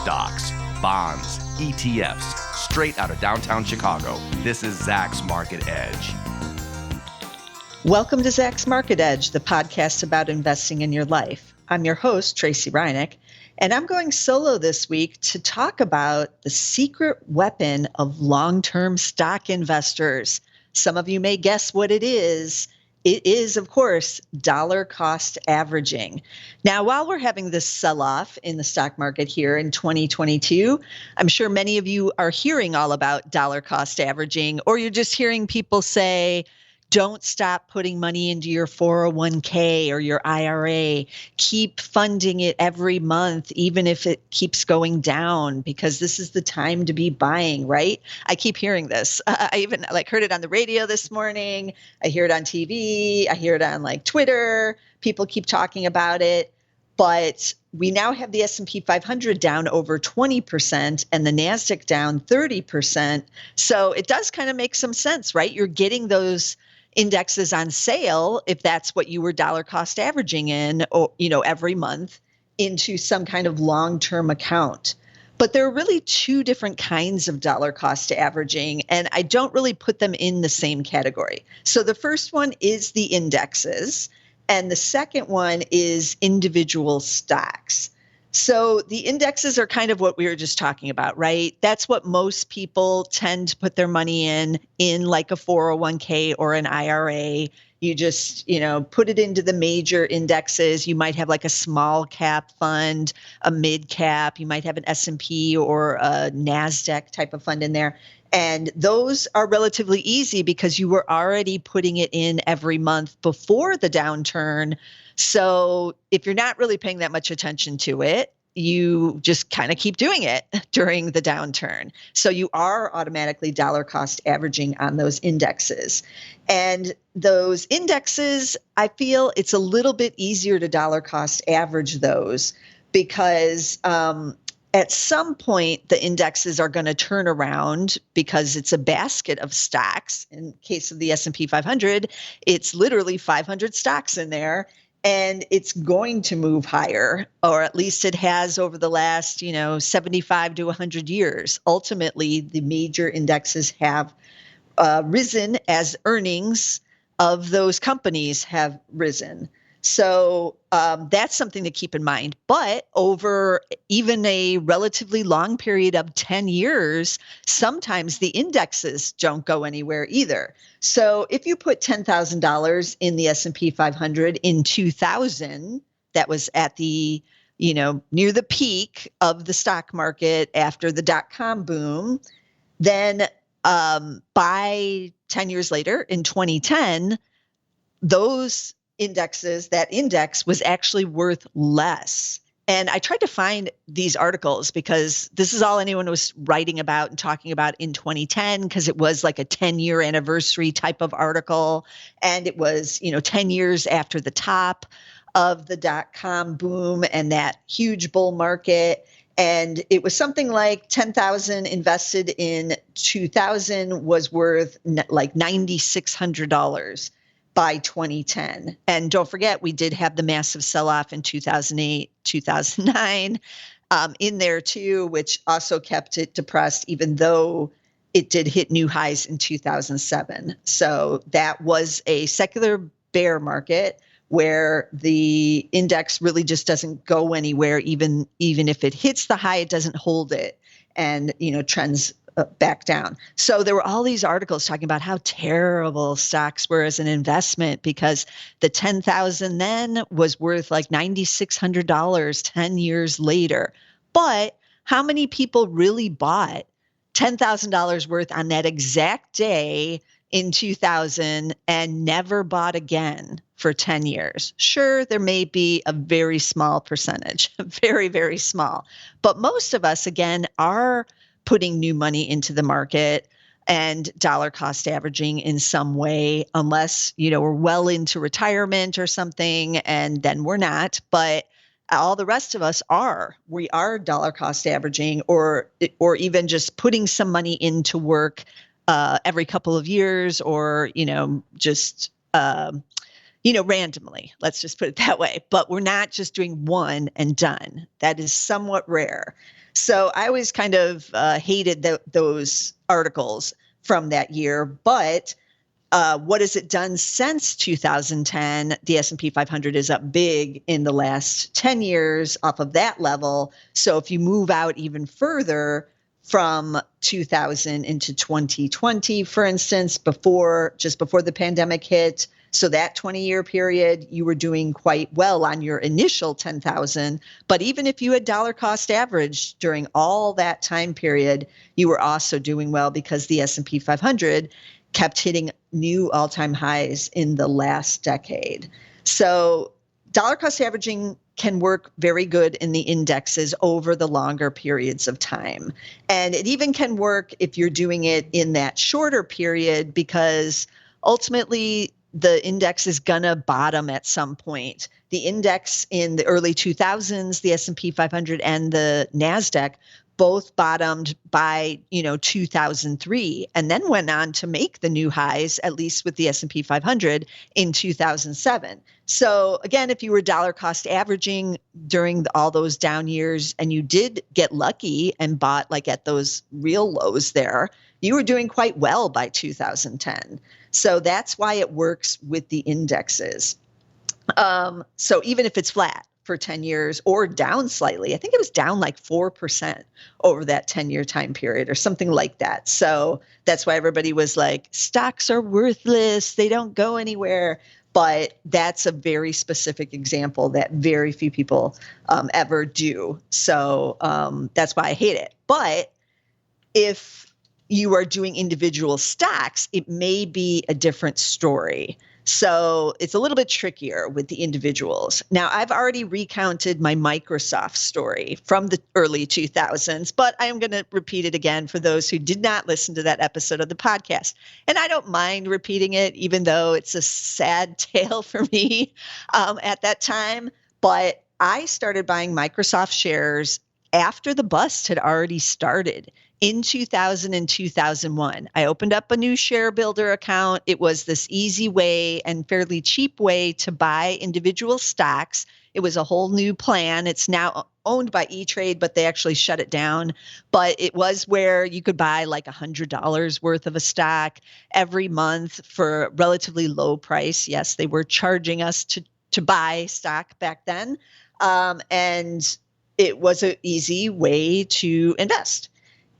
Stocks, bonds, ETFs, straight out of downtown Chicago. This is Zach's Market Edge. Welcome to Zach's Market Edge, the podcast about investing in your life. I'm your host, Tracy Reinick, and I'm going solo this week to talk about the secret weapon of long-term stock investors. Some of you may guess what it is. It is, of course, dollar cost averaging. Now, while we're having this sell-off in the stock market here in 2022, I'm sure many of you are hearing all about dollar cost averaging, or you're just hearing people say, don't stop putting money into your 401k or your IRA. Keep funding it every month, even if it keeps going down, because this is the time to be buying, right? I keep hearing this. I even heard it on the radio this morning. I hear it on TV. I hear it on Twitter. People keep talking about it. But we now have the S&P 500 down over 20% and the NASDAQ down 30%. So it does kind of make some sense, right? You're getting those indexes on sale, if that's what you were dollar cost averaging in, or, every month into some kind of long-term account. But there are really two different kinds of dollar cost averaging, and I don't really put them in the same category. So the first one is the indexes, and the second one is individual stocks. So the indexes are kind of what we were just talking about, right? That's what most people tend to put their money in like a 401k or an IRA. You just, put it into the major indexes. You might have like a small cap fund, a mid cap. You might have an S&P or a NASDAQ type of fund in there. And those are relatively easy because you were already putting it in every month before the downturn. So if you're not really paying that much attention to it, you just kind of keep doing it during the downturn. So you are automatically dollar cost averaging on those indexes. And those indexes, I feel it's a little bit easier to dollar cost average those because at some point, the indexes are going to turn around because it's a basket of stocks. In case of the S&P 500, it's literally 500 stocks in there, and it's going to move higher, or at least it has over the last, 75 to 100 years. Ultimately, the major indexes have risen as earnings of those companies have risen. So that's something to keep in mind. But over even a relatively long period of 10 years, sometimes the indexes don't go anywhere either. So if you put $10,000 in the S&P 500 in 2000, that was at the, near the peak of the stock market after the dot-com boom, then by 10 years later in 2010, that index was actually worth less. And I tried to find these articles because this is all anyone was writing about and talking about in 2010, because it was like a 10-year anniversary type of article. And it was, 10 years after the top of the dot-com boom and that huge bull market. And it was something like 10,000 invested in 2000 was worth like $9,600 by 2010. And don't forget, we did have the massive sell-off in 2008, 2009 in there too, which also kept it depressed, even though it did hit new highs in 2007. So that was a secular bear market where the index really just doesn't go anywhere. Even if it hits the high, it doesn't hold it and, trends back down. So there were all these articles talking about how terrible stocks were as an investment because the 10,000 then was worth like $9,600 10 years later. But how many people really bought $10,000 worth on that exact day in 2000 and never bought again for 10 years? Sure, there may be a very small percentage, very, very small. But most of us, again, are putting new money into the market and dollar cost averaging in some way, unless, we're well into retirement or something, and then we're not. But all the rest of us we are dollar cost averaging or even just putting some money into work every couple of years, or, just randomly. Let's just put it that way. But we're not just doing one and done. That is somewhat rare. So I always kind of hated those articles from that year. But what has it done since 2010? The S&P 500 is up big in the last 10 years off of that level. So if you move out even further from 2000 into 2020, for instance, just before the pandemic hit, so that 20-year period, you were doing quite well on your initial 10,000. But even if you had dollar cost average during all that time period, you were also doing well because the S&P 500 kept hitting new all-time highs in the last decade. So dollar cost averaging can work very good in the indexes over the longer periods of time. And it even can work if you're doing it in that shorter period, because ultimately the index is gonna bottom at some point. The index in the early 2000s, the S&P 500 and the NASDAQ, both bottomed by 2003, and then went on to make the new highs, at least with the S&P 500 in 2007. So again, if you were dollar cost averaging during all those down years and you did get lucky and bought like at those real lows there, you were doing quite well by 2010. So that's why it works with the indexes. So even if it's flat for 10 years or down slightly, I think it was down like 4% over that 10-year time period or something like that. So that's why everybody was like, stocks are worthless, they don't go anywhere. But that's a very specific example that very few people ever do. So that's why I hate it. But if you are doing individual stocks, it may be a different story. So it's a little bit trickier with the individuals. Now, I've already recounted my Microsoft story from the early 2000s, but I am going to repeat it again for those who did not listen to that episode of the podcast. And I don't mind repeating it, even though it's a sad tale for me at that time. But I started buying Microsoft shares after the bust had already started. In 2000 and 2001, I opened up a new share builder account. It was this easy way and fairly cheap way to buy individual stocks. It was a whole new plan. It's now owned by E-Trade, but they actually shut it down. But it was where you could buy like $100 worth of a stock every month for a relatively low price. Yes, they were charging us to buy stock back then. And it was an easy way to invest.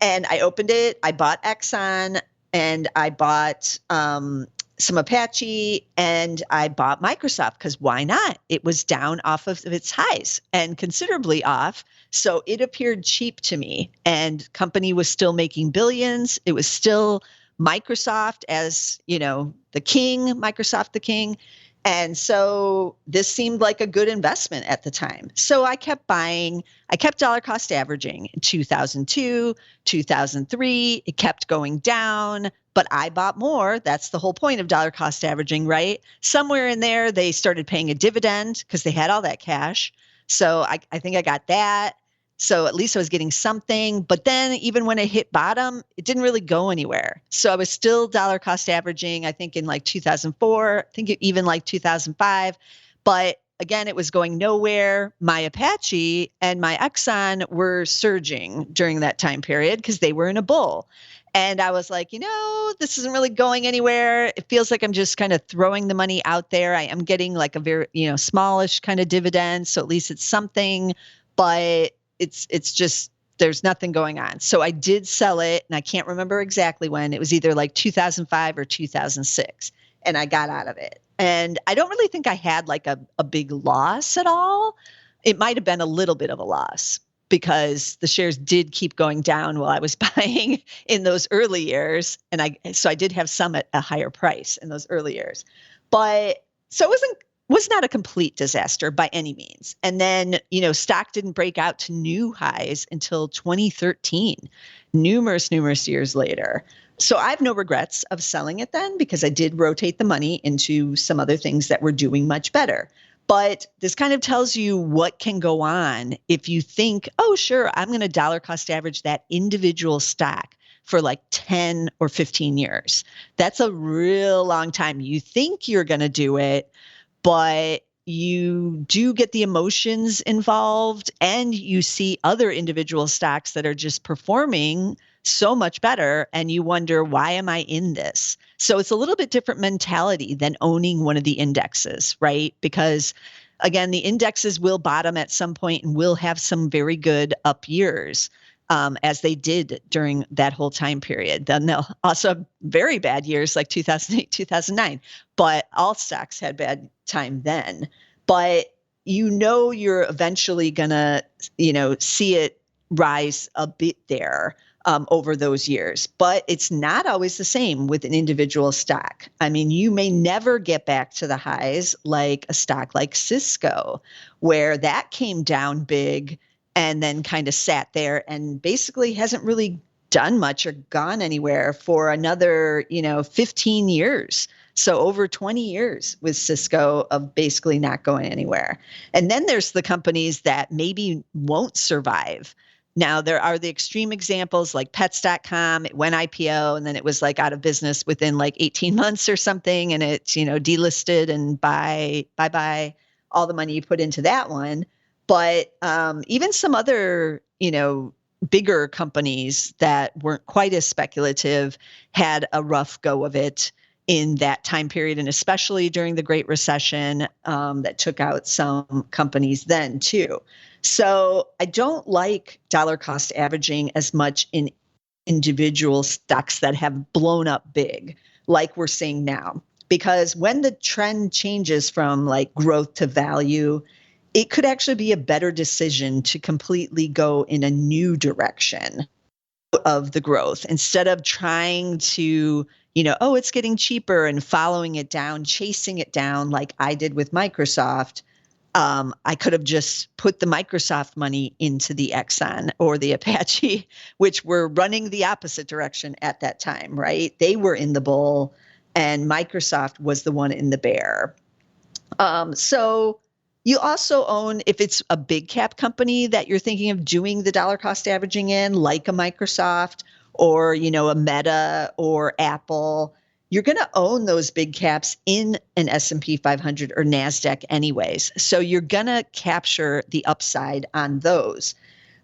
And I opened it, I bought Exxon, and I bought some Apache, and I bought Microsoft, because why not? It was down off of its highs and considerably off. So it appeared cheap to me, and company was still making billions. It was still Microsoft as, the king, Microsoft the king. And so this seemed like a good investment at the time. So I kept buying. I kept dollar cost averaging in 2002, 2003. It kept going down, but I bought more. That's the whole point of dollar cost averaging, right? Somewhere in there, they started paying a dividend because they had all that cash. So I think I got that. So at least I was getting something. But then even when it hit bottom, it didn't really go anywhere. So I was still dollar cost averaging, I think in like 2004, I think even like 2005. But again, it was going nowhere. My Apache and my Exxon were surging during that time period because they were in a bull. And I was like, this isn't really going anywhere. It feels like I'm just kind of throwing the money out there. I am getting like a very, smallish kind of dividend. So at least it's something, but it's just, there's nothing going on. So I did sell it, and I can't remember exactly when. It was either like 2005 or 2006, and I got out of it. And I don't really think I had like a big loss at all. It might have been a little bit of a loss because the shares did keep going down while I was buying in those early years. And so I did have some at a higher price in those early years. But so it was not a complete disaster by any means. And then, stock didn't break out to new highs until 2013, numerous years later. So I have no regrets of selling it then, because I did rotate the money into some other things that were doing much better. But this kind of tells you what can go on if you think, oh, sure, I'm going to dollar cost average that individual stock for like 10 or 15 years. That's a real long time. You think you're going to do it, but you do get the emotions involved, and you see other individual stocks that are just performing so much better, and you wonder, why am I in this? So it's a little bit different mentality than owning one of the indexes, right? Because again, the indexes will bottom at some point and will have some very good up years, as they did during that whole time period. Then they'll also have very bad years like 2008, 2009, but all stocks had bad time then. But you're eventually going to, see it rise a bit there, over those years. But it's not always the same with an individual stock. I mean, you may never get back to the highs like a stock like Cisco, where that came down big and then kind of sat there and basically hasn't really done much or gone anywhere for another, 15 years. So over 20 years with Cisco of basically not going anywhere. And then there's the companies that maybe won't survive. Now, there are the extreme examples like pets.com. It went IPO and then it was like out of business within like 18 months or something. And it's, delisted and bye all the money you put into that one. But even some other, bigger companies that weren't quite as speculative had a rough go of it in that time period, and especially during the Great Recession, that took out some companies then too. So I don't like dollar cost averaging as much in individual stocks that have blown up big, like we're seeing now. Because when the trend changes from like growth to value, it could actually be a better decision to completely go in a new direction of the growth instead of trying to, oh, it's getting cheaper and following it down, chasing it down like I did with Microsoft. I could have just put the Microsoft money into the Exxon or the Apache, which were running the opposite direction at that time, right? They were in the bull and Microsoft was the one in the bear. So you also own, if it's a big cap company that you're thinking of doing the dollar cost averaging in, like a Microsoft or, a Meta or Apple, you're going to own those big caps in an S&P 500 or NASDAQ anyways. So you're going to capture the upside on those.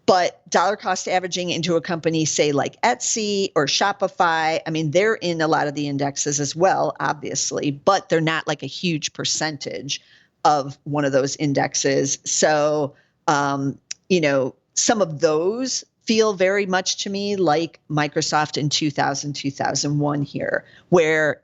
But dollar cost averaging into a company, say like Etsy or Shopify, I mean, they're in a lot of the indexes as well, obviously, but they're not like a huge percentage of one of those indexes. So, some of those feel very much to me like Microsoft in 2000, 2001 here, where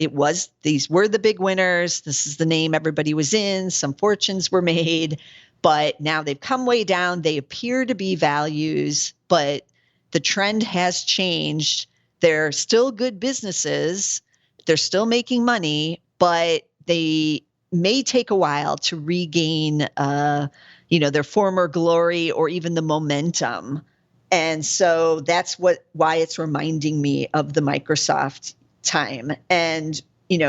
these were the big winners. This is the name everybody was in. Some fortunes were made, but now they've come way down. They appear to be values, but the trend has changed. They're still good businesses. They're still making money, but they may take a while to regain, their former glory or even the momentum. And so that's why it's reminding me of the Microsoft time. And,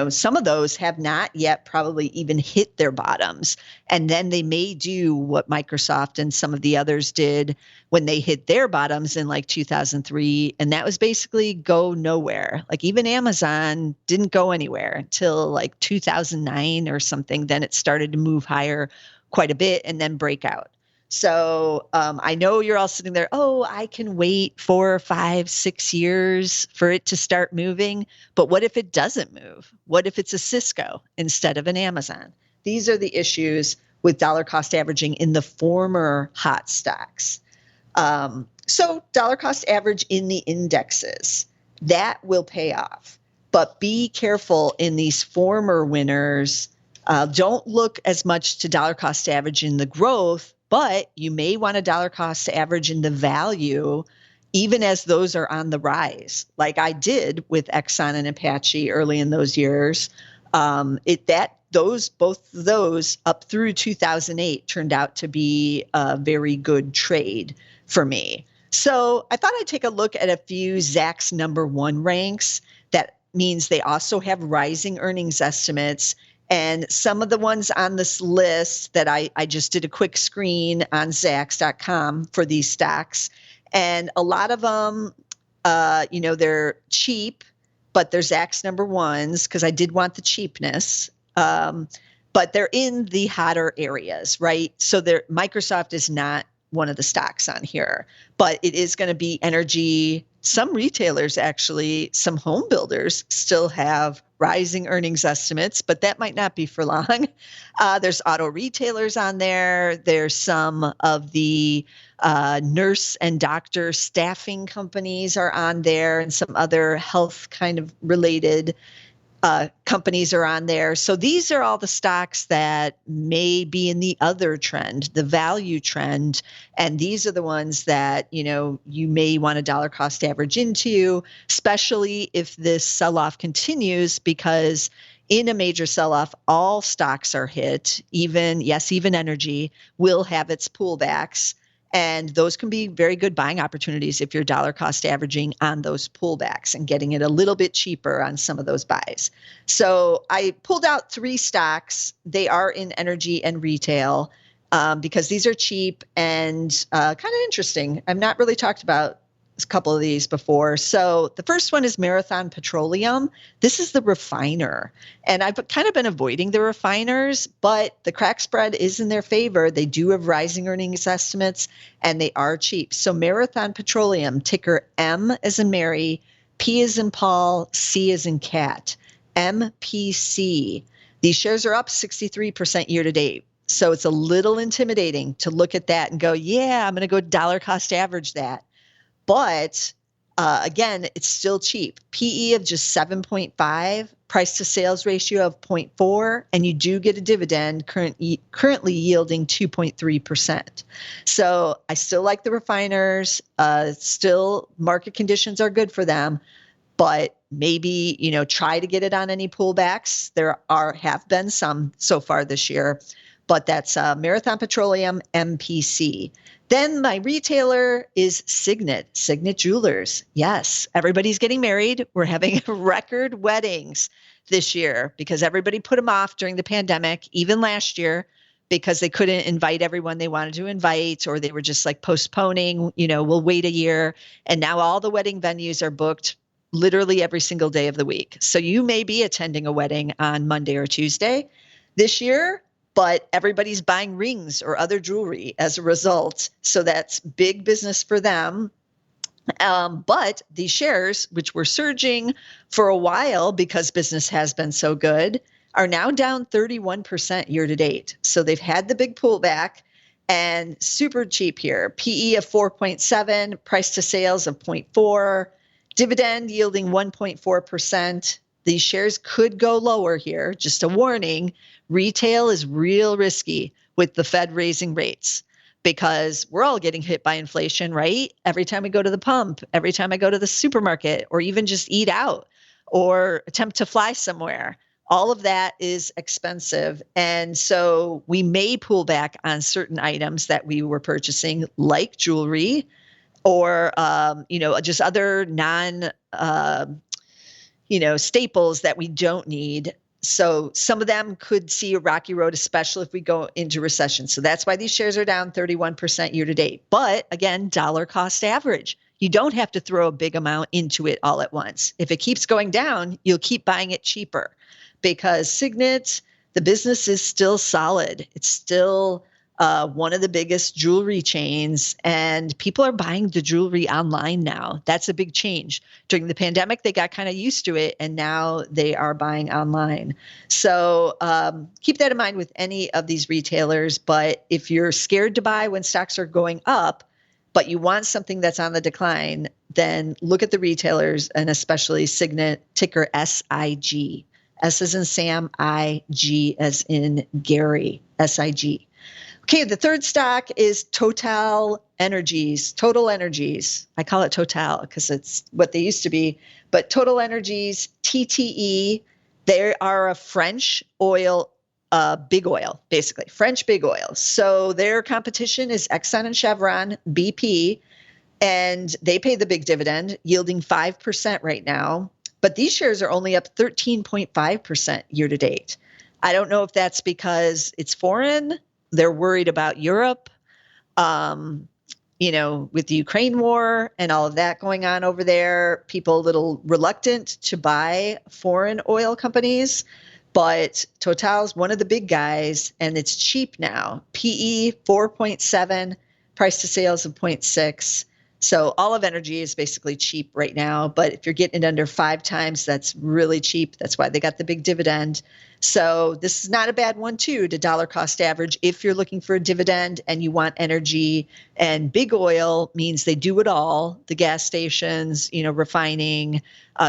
some of those have not yet probably even hit their bottoms. And then they may do what Microsoft and some of the others did when they hit their bottoms in like 2003. And that was basically go nowhere. Like even Amazon didn't go anywhere until like 2009 or something. Then it started to move higher quite a bit and then break out. So I know you're all sitting there, oh, I can wait 4, 5, 6 years for it to start moving. But what if it doesn't move? What if it's a Cisco instead of an Amazon? These are the issues with dollar cost averaging in the former hot stocks. So dollar cost average in the indexes, that will pay off. But be careful in these former winners. Don't look as much to dollar cost average in the growth, but you may want a dollar cost average in the value, even as those are on the rise, like I did with Exxon and Apache early in those years. Both of those up through 2008 turned out to be a very good trade for me. So I thought I'd take a look at a few Zacks number one ranks. That means they also have rising earnings estimates. And some of the ones on this list that I just did a quick screen on Zacks.com for these stocks. And a lot of them, they're cheap, but they're Zacks number ones because I did want the cheapness. but they're in the hotter areas, right? So Microsoft is not one of the stocks on here, but it is going to be energy. Some retailers, actually, some home builders still have rising earnings estimates, but that might not be for long. There's auto retailers on there. There's some of the nurse and doctor staffing companies are on there, and some other health kind of related companies are on there. So these are all the stocks that may be in the other trend, the value trend. And these are the ones that, you may want a dollar cost average into, especially if this sell-off continues, because in a major sell-off, all stocks are hit. Even energy will have its pullbacks. And those can be very good buying opportunities if you're dollar cost averaging on those pullbacks and getting it a little bit cheaper on some of those buys. So I pulled out 3 stocks. They are in energy and retail because these are cheap and kind of interesting. I've not really talked about a couple of these before. So the first one is Marathon Petroleum. This is the refiner. And I've kind of been avoiding the refiners, but the crack spread is in their favor. They do have rising earnings estimates and they are cheap. So Marathon Petroleum, ticker M as in Mary, P as in Paul, C as in cat, MPC. These shares are up 63% year to date. So it's a little intimidating to look at that and go, yeah, I'm going to go dollar cost average that. But again, it's still cheap. PE of just 7.5, price to sales ratio of 0.4, and you do get a dividend currently yielding 2.3%. So I still like the refiners. Still, market conditions are good for them, but maybe, try to get it on any pullbacks. There have been some so far this year, but that's Marathon Petroleum, MPC. Then my retailer is Signet Jewelers. Yes, everybody's getting married. We're having record weddings this year because everybody put them off during the pandemic, even last year, because they couldn't invite everyone they wanted to invite, or they were just like postponing, we'll wait a year. And now all the wedding venues are booked literally every single day of the week. So you may be attending a wedding on Monday or Tuesday this year, but everybody's buying rings or other jewelry as a result. So that's big business for them. But these shares, which were surging for a while because business has been so good, are now down 31% year to date. So they've had the big pullback and super cheap here. PE of 4.7, price to sales of 0.4, dividend yielding 1.4%. These shares could go lower here. Just a warning, retail is real risky with the Fed raising rates because we're all getting hit by inflation, right? Every time we go to the pump, every time I go to the supermarket, or even just eat out or attempt to fly somewhere, all of that is expensive. And so we may pull back on certain items that we were purchasing, like jewelry or, just other staples that we don't need. So some of them could see a rocky road, especially if we go into recession. So that's why these shares are down 31% year to date. But again, dollar cost average. You don't have to throw a big amount into it all at once. If it keeps going down, you'll keep buying it cheaper because Signet, the business is still solid. It's still one of the biggest jewelry chains, and people are buying the jewelry online now. That's a big change. During the pandemic, they got kind of used to it, and now they are buying online. So keep that in mind with any of these retailers. But if you're scared to buy when stocks are going up, but you want something that's on the decline, then look at the retailers, and especially Signet, ticker SIG. S as in Sam, I, G as in Gary, SIG. Okay, the third stock is Total Energies. I call it Total because it's what they used to be. But Total Energies, TTE, they are a French oil, big oil, basically, French big oil. So their competition is Exxon and Chevron, BP, and they pay the big dividend, yielding 5% right now. But these shares are only up 13.5% year to date. I don't know if that's because it's foreign. They're worried about Europe, with the Ukraine war and all of that going on over there. People a little reluctant to buy foreign oil companies. But Total's one of the big guys, and it's cheap now. PE 4.7, price to sales of 0.6. So all of energy is basically cheap right now. But if you're getting it under 5 times, that's really cheap. That's why they got the big dividend. So this is not a bad one, too, to dollar cost average if you're looking for a dividend and you want energy. And big oil means they do it all, the gas stations, refining,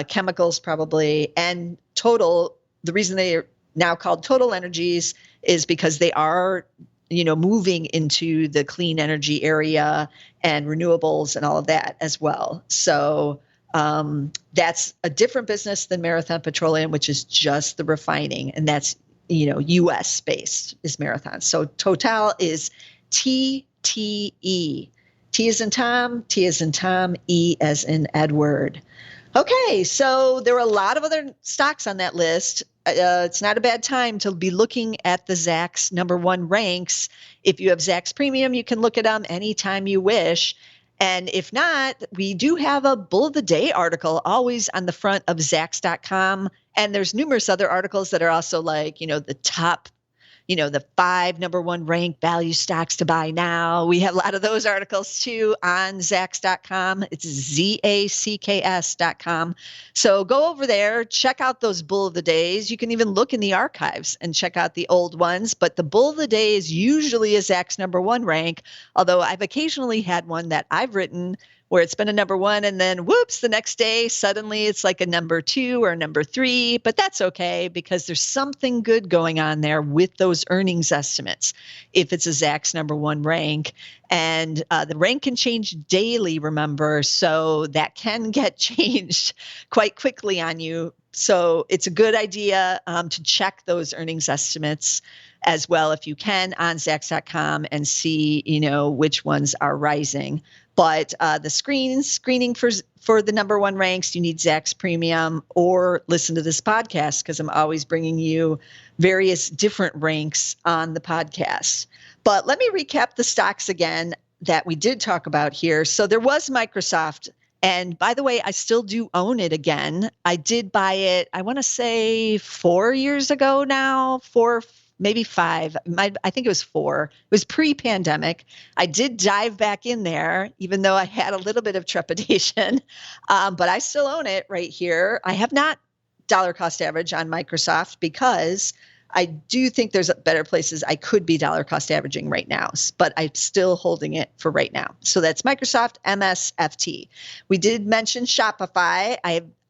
chemicals probably, and Total. The reason they are now called Total Energies is because they are, moving into the clean energy area and renewables and all of that as well. So that's a different business than Marathon Petroleum, which is just the refining. And that's, U.S. based is Marathon. So Total is TTE. T as in Tom, T as in Tom, E as in Edward. Okay, so there are a lot of other stocks on that list. It's not a bad time to be looking at the Zacks #1 ranks. If you have Zacks Premium, you can look at them anytime you wish. And if not, we do have a Bull of the Day article always on the front of Zacks.com. And there's numerous other articles that are also like, the top, the 5 #1 ranked value stocks to buy now. We have a lot of those articles too on Zacks.com. It's ZACKS.com. So go over there, check out those Bull of the Days. You can even look in the archives and check out the old ones. But the Bull of the Day is usually a Zacks #1 rank, although I've occasionally had one that I've written where it's been a #1 and then whoops, the next day, suddenly it's like a #2 or a #3, but that's okay because there's something good going on there with those earnings estimates. If it's a Zacks #1 rank, and the rank can change daily, remember, so that can get changed quite quickly on you. So it's a good idea to check those earnings estimates as well if you can on Zacks.com and see, which ones are rising. But the screening for the #1 ranks, you need Zacks Premium or listen to this podcast because I'm always bringing you various different ranks on the podcast. But let me recap the stocks again that we did talk about here. So there was Microsoft. And by the way, I still do own it again. I did buy it, I want to say 4 years ago now, 4, maybe 5. I think it was 4. It was pre-pandemic. I did dive back in there, even though I had a little bit of trepidation. But I still own it right here. I have not dollar cost average on Microsoft because I do think there's better places I could be dollar cost averaging right now, but I'm still holding it for right now. So that's Microsoft MSFT. We did mention Shopify.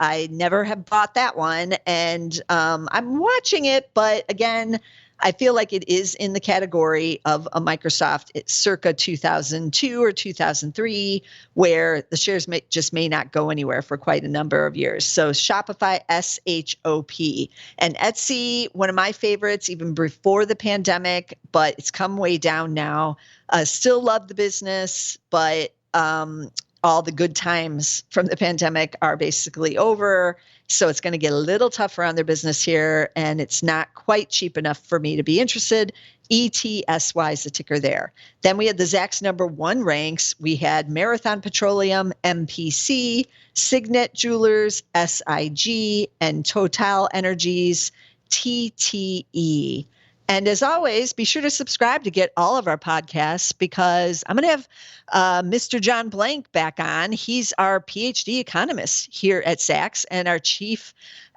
I never have bought that one, and I'm watching it, but again, I feel like it is in the category of a Microsoft. It's circa 2002 or 2003, where the shares may not go anywhere for quite a number of years. So Shopify, SHOP. And Etsy, one of my favorites, even before the pandemic, but it's come way down now. Still love the business, but all the good times from the pandemic are basically over. So it's going to get a little tougher on their business here, and it's not quite cheap enough for me to be interested. ETSY is the ticker there. Then we had the Zacks #1 ranks. We had Marathon Petroleum, MPC, Signet Jewelers, SIG, and Total Energies, TTE. And as always, be sure to subscribe to get all of our podcasts because I'm going to have Mr. John Blank back on. He's our PhD economist here at Zacks and our chief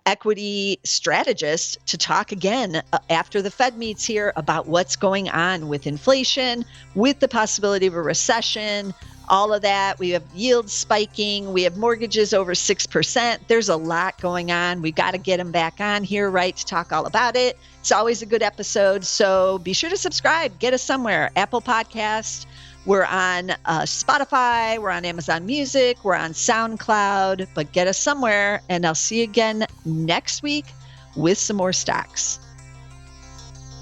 equity strategist to talk again after the Fed meets here about what's going on with inflation, with the possibility of a recession, all of that. We have yields spiking. We have mortgages over 6%. There's a lot going on. We've got to get him back on here, right, to talk all about it. It's always a good episode. So be sure to subscribe. Get us somewhere. Apple Podcast. We're on Spotify. We're on Amazon Music. We're on SoundCloud. But get us somewhere. And I'll see you again next week with some more stocks.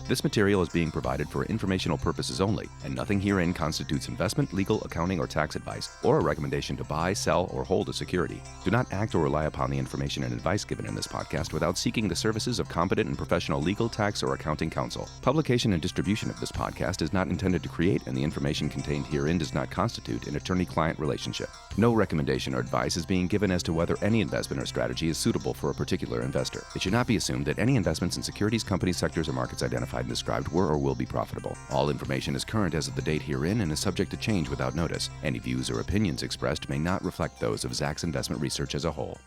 This material is being provided for informational purposes only, and nothing herein constitutes investment, legal, accounting, or tax advice, or a recommendation to buy, sell, or hold a security. Do not act or rely upon the information and advice given in this podcast without seeking the services of competent and professional legal, tax, or accounting counsel. Publication and distribution of this podcast is not intended to create, and the information contained herein does not constitute an attorney-client relationship. No recommendation or advice is being given as to whether any investment or strategy is suitable for a particular investor. It should not be assumed that any investments in securities, companies, sectors, or markets identified and described were or will be profitable. All information is current as of the date herein and is subject to change without notice. Any views or opinions expressed may not reflect those of Zacks Investment Research as a whole.